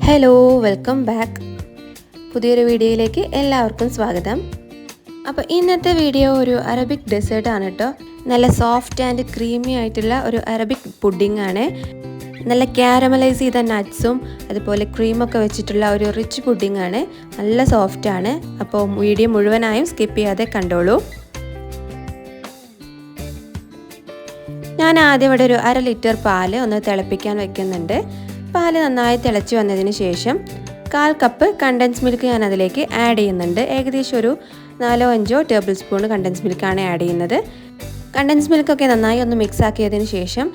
Hello, welcome back. പുതിയൊരു വീഡിയോയിലേക്ക് എല്ലാവർക്കും സ്വാഗതം. അപ്പോൾ ഇന്നത്തെ വീഡിയോ ഒരു അറബിക് ഡെസേർട്ടാണ് കേട്ടോ. നല്ല സോഫ്റ്റ് ആൻഡ് ക്രീമി ആയിട്ടുള്ള ഒരു അറബിക് പുഡിംഗ് ആണ്. നല്ല ക്യാരമലൈസ് ചെയ്ത നട്ട്സും അതുപോലെ ക്രീമൊക്കെ വെച്ചിട്ടുള്ള ഒരു റിച്ച് പുഡിംഗ് ആണ്. നല്ല സോഫ്റ്റ് ആണ്. അപ്പോൾ വീഡിയോ മുഴുവനായും സ്കിപ്പ് ചെയ്യാതെ കണ്ടോളൂ. ഞാൻ ആദ്യം ഇവിടെ ഒരു 1/2 ലിറ്റർ പാല് ഒന്ന് തിളപ്പിക്കാൻ വെക്കുന്നുണ്ട്. പാല് നന്നായി തിളച്ച് വന്നതിന് ശേഷം 1/4 കപ്പ് കണ്ടൻസ് മിൽക്ക് ഞാൻ അതിലേക്ക് ആഡ് ചെയ്യുന്നുണ്ട്. ഏകദേശം ഒരു 4-5 ടേബിൾ സ്പൂൺ കണ്ടൻസ് മിൽക്കാണ് ആഡ് ചെയ്യുന്നത്. കണ്ടൻസ് മിൽക്കൊക്കെ നന്നായി ഒന്ന് മിക്സ് ആക്കിയതിന് ശേഷം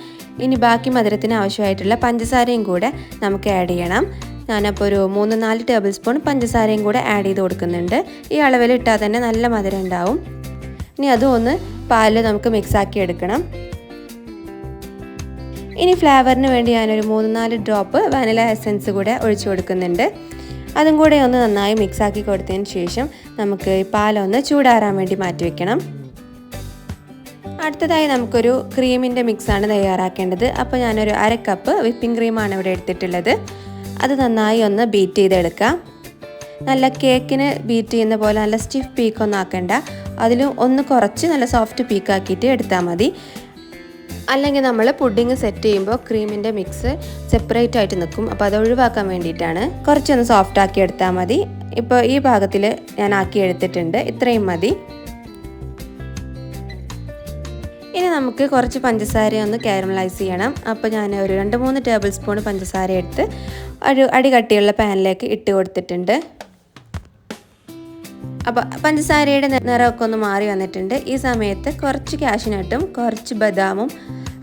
ഇനി ബാക്കി മധുരത്തിന് ആവശ്യമായിട്ടുള്ള പഞ്ചസാരയും കൂടെ നമുക്ക് ആഡ് ചെയ്യണം. ഞാനപ്പോൾ ഒരു 3-4 ടേബിൾ സ്പൂൺ പഞ്ചസാരയും കൂടെ ആഡ് ചെയ്ത് കൊടുക്കുന്നുണ്ട്. ഈ അളവിൽ ഇട്ടാൽ തന്നെ നല്ല മധുരം ഉണ്ടാവും. ഇനി അതും ഒന്ന് പാലിൽ നമുക്ക് മിക്സ് ആക്കി എടുക്കണം. ഇനി ഫ്ലേവറിന് വേണ്ടി ഞാനൊരു 3-4 ഡ്രോപ്പ് വാനില എസൻസ് കൂടെ ഒഴിച്ചു കൊടുക്കുന്നുണ്ട്. അതും കൂടെ ഒന്ന് നന്നായി മിക്സ് ആക്കി കൊടുത്തതിന് ശേഷം നമുക്ക് ഈ പാലൊന്ന് ചൂടാറാൻ വേണ്ടി മാറ്റി വെക്കണം. അടുത്തതായി നമുക്കൊരു ക്രീമിൻ്റെ മിക്സാണ് തയ്യാറാക്കേണ്ടത്. അപ്പോൾ ഞാനൊരു 1/2 കപ്പ് വിപ്പിംഗ് ക്രീമാണ് ഇവിടെ എടുത്തിട്ടുള്ളത്. അത് നന്നായി ഒന്ന് ബീറ്റ് ചെയ്തെടുക്കാം. നല്ല കേക്കിന് ബീറ്റ് ചെയ്യുന്ന പോലെ നല്ല സ്റ്റിഫ് പീക്കൊന്നും ആക്കണ്ട. അതിലും ഒന്ന് കുറച്ച് നല്ല സോഫ്റ്റ് പീക്കാക്കിയിട്ട് എടുത്താൽ മതി. അല്ലെങ്കിൽ നമ്മൾ പുഡിങ് സെറ്റ് ചെയ്യുമ്പോൾ ക്രീമിൻ്റെ മിക്സ് സെപ്പറേറ്റ് ആയിട്ട് നിൽക്കും. അപ്പോൾ അത് ഒഴിവാക്കാൻ വേണ്ടിയിട്ടാണ്. കുറച്ചൊന്ന് സോഫ്റ്റ് ആക്കി എടുത്താൽ മതി. ഇപ്പോൾ ഈ ഭാഗത്തിൽ ഞാൻ ആക്കി എടുത്തിട്ടുണ്ട്. ഇത്രയും മതി. ഇനി നമുക്ക് കുറച്ച് പഞ്ചസാര ഒന്ന് കാരമലൈസ് ചെയ്യണം. അപ്പോൾ ഞാൻ ഒരു 2-3 ടേബിൾ സ്പൂൺ പഞ്ചസാര എടുത്ത് ഒരു അടി കട്ടിയുള്ള പാനിലേക്ക് ഇട്ട് കൊടുത്തിട്ടുണ്ട്. അപ്പോൾ പഞ്ചസാരയുടെ നിറമൊക്കെ ഒന്ന് മാറി വന്നിട്ടുണ്ട്. ഈ സമയത്ത് കുറച്ച് കാഷ്യൂനട്ടും കുറച്ച് ബദാമും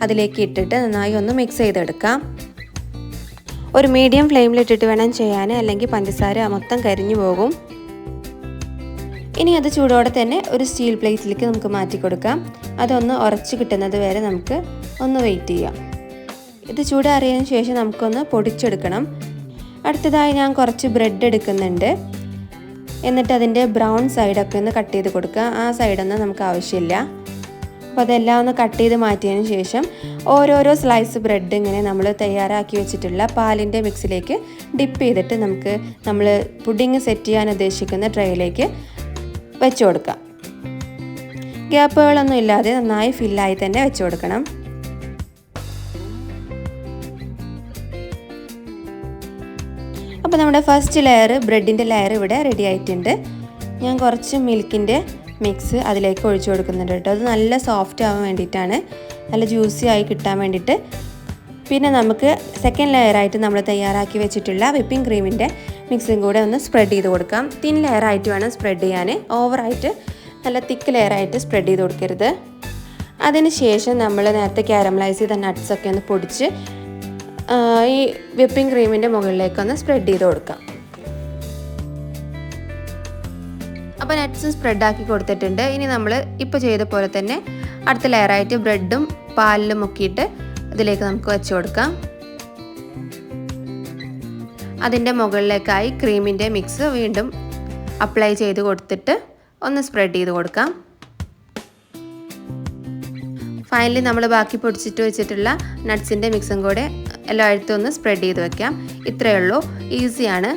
അതിലേക്ക് ഇട്ടിട്ട് നന്നായി ഒന്ന് മിക്സ് ചെയ്തെടുക്കാം. ഒരു മീഡിയം ഫ്ലെയിമിലിട്ടിട്ട് വേണം ചെയ്യാൻ, അല്ലെങ്കിൽ പഞ്ചസാര മൊത്തം കരിഞ്ഞു പോകും. ഇനി അത് ചൂടോടെ തന്നെ ഒരു സ്റ്റീൽ പ്ലേറ്റിലേക്ക് നമുക്ക് മാറ്റി കൊടുക്കാം. അതൊന്ന് ഉറച്ച് കിട്ടുന്നത് വരെ നമുക്ക് ഒന്ന് വെയിറ്റ് ചെയ്യാം. ഇത് ചൂടാറിയതിന് ശേഷം നമുക്കൊന്ന് പൊടിച്ചെടുക്കണം. അടുത്തതായി ഞാൻ കുറച്ച് ബ്രെഡ് എടുക്കുന്നുണ്ട്. എന്നിട്ട് അതിൻ്റെ ബ്രൗൺ സൈഡൊക്കെ ഒന്ന് കട്ട് ചെയ്ത് കൊടുക്കുക. ആ സൈഡൊന്നും നമുക്ക് ആവശ്യമില്ല. അപ്പോൾ അതെല്ലാം ഒന്ന് കട്ട് ചെയ്ത് മാറ്റിയതിന് ശേഷം ഓരോരോ സ്ലൈസ് ബ്രെഡ് ഇങ്ങനെ നമ്മൾ തയ്യാറാക്കി വെച്ചിട്ടുള്ള പാലിൻ്റെ മിക്സിലേക്ക് ഡിപ്പ് ചെയ്തിട്ട് നമ്മൾ പുഡിങ് സെറ്റ് ചെയ്യാൻ ഉദ്ദേശിക്കുന്ന ട്രേയിലേക്ക് വെച്ച് കൊടുക്കാം. ഗ്യാപ്പുകളൊന്നും ഇല്ലാതെ നന്നായി ഫില്ലായി തന്നെ വെച്ച് കൊടുക്കണം. അപ്പോൾ നമ്മുടെ ഫസ്റ്റ് ലെയർ ബ്രെഡിൻ്റെ ലെയർ ഇവിടെ റെഡി ആയിട്ടുണ്ട്. ഞാൻ കുറച്ച് മിൽക്കിൻ്റെ മിക്സ് അതിലേക്ക് ഒഴിച്ചു കൊടുക്കുന്നുണ്ട് കേട്ടോ. അത് നല്ല സോഫ്റ്റ് ആവാൻ വേണ്ടിയിട്ടാണ്, നല്ല ജ്യൂസി ആയി കിട്ടാൻ വേണ്ടിയിട്ട്. പിന്നെ നമുക്ക് സെക്കൻഡ് ലെയറായിട്ട് നമ്മൾ തയ്യാറാക്കി വെച്ചിട്ടുള്ള വിപ്പിംഗ് ക്രീമിൻ്റെ മിക്സും കൂടെ ഒന്ന് സ്പ്രെഡ് ചെയ്ത് കൊടുക്കാം. തിൻ ലെയറായിട്ട് വേണം സ്പ്രെഡ് ചെയ്യാൻ. ഓവറായിട്ട് നല്ല തിക്ക് ലെയറായിട്ട് സ്പ്രെഡ് ചെയ്ത് കൊടുക്കരുത്. അതിന് ശേഷം നമ്മൾ നേരത്തെ കാരമലൈസ് ചെയ്ത നട്ട്സൊക്കെ ഒന്ന് പൊടിച്ച് ഈ വിപ്പിംഗ് ക്രീമിൻ്റെ മുകളിലേക്കൊന്ന് സ്പ്രെഡ് ചെയ്ത് കൊടുക്കാം. അപ്പോൾ നട്ട്സ് സ്പ്രെഡാക്കി കൊടുത്തിട്ടുണ്ട്. ഇനി നമ്മൾ ഇപ്പോൾ ചെയ്ത പോലെ തന്നെ അടുത്ത ലെയറായിട്ട് ബ്രെഡും പാലിലും മുക്കിയിട്ട് ഇതിലേക്ക് നമുക്ക് വെച്ച് കൊടുക്കാം. അതിൻ്റെ മുകളിലേക്കായി ക്രീമിൻ്റെ മിക്സ് വീണ്ടും അപ്ലൈ ചെയ്ത് കൊടുത്തിട്ട് ഒന്ന് സ്പ്രെഡ് ചെയ്ത് കൊടുക്കാം. ഫൈനലി നമ്മൾ ബാക്കി പൊടിച്ചിട്ട് വെച്ചിട്ടുള്ള നട്ട്സിൻ്റെ മിക്സും കൂടെ എല്ലായിടത്തും ഒന്ന് സ്പ്രെഡ് ചെയ്ത് വെക്കാം. ഇത്രയേ ഉള്ളൂ, ഈസിയാണ്.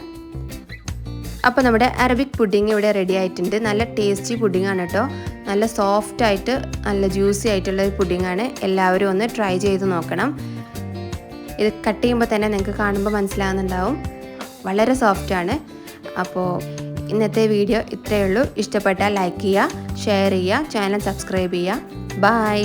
അപ്പോൾ നമ്മുടെ അറബിക് പുഡിങ് ഇവിടെ റെഡി ആയിട്ടുണ്ട്. നല്ല ടേസ്റ്റി പുഡിംഗ് ആണ് കേട്ടോ. നല്ല സോഫ്റ്റ് ആയിട്ട് നല്ല ജ്യൂസി ആയിട്ടുള്ള ഒരു പുഡിംഗ് ആണ്. എല്ലാവരും ഒന്ന് ട്രൈ ചെയ്ത് നോക്കണം. ഇത് കട്ട് ചെയ്യുമ്പോൾ തന്നെ നിങ്ങൾക്ക് കാണുമ്പോൾ മനസ്സിലാകുന്നുണ്ടാവും, വളരെ സോഫ്റ്റാണ്. അപ്പോൾ ഇന്നത്തെ വീഡിയോ ഇത്രയേ ഉള്ളൂ. ഇഷ്ടപ്പെട്ടാൽ ലൈക്ക് ചെയ്യുക, ഷെയർ ചെയ്യുക, ചാനൽ സബ്സ്ക്രൈബ് ചെയ്യുക. ബൈ.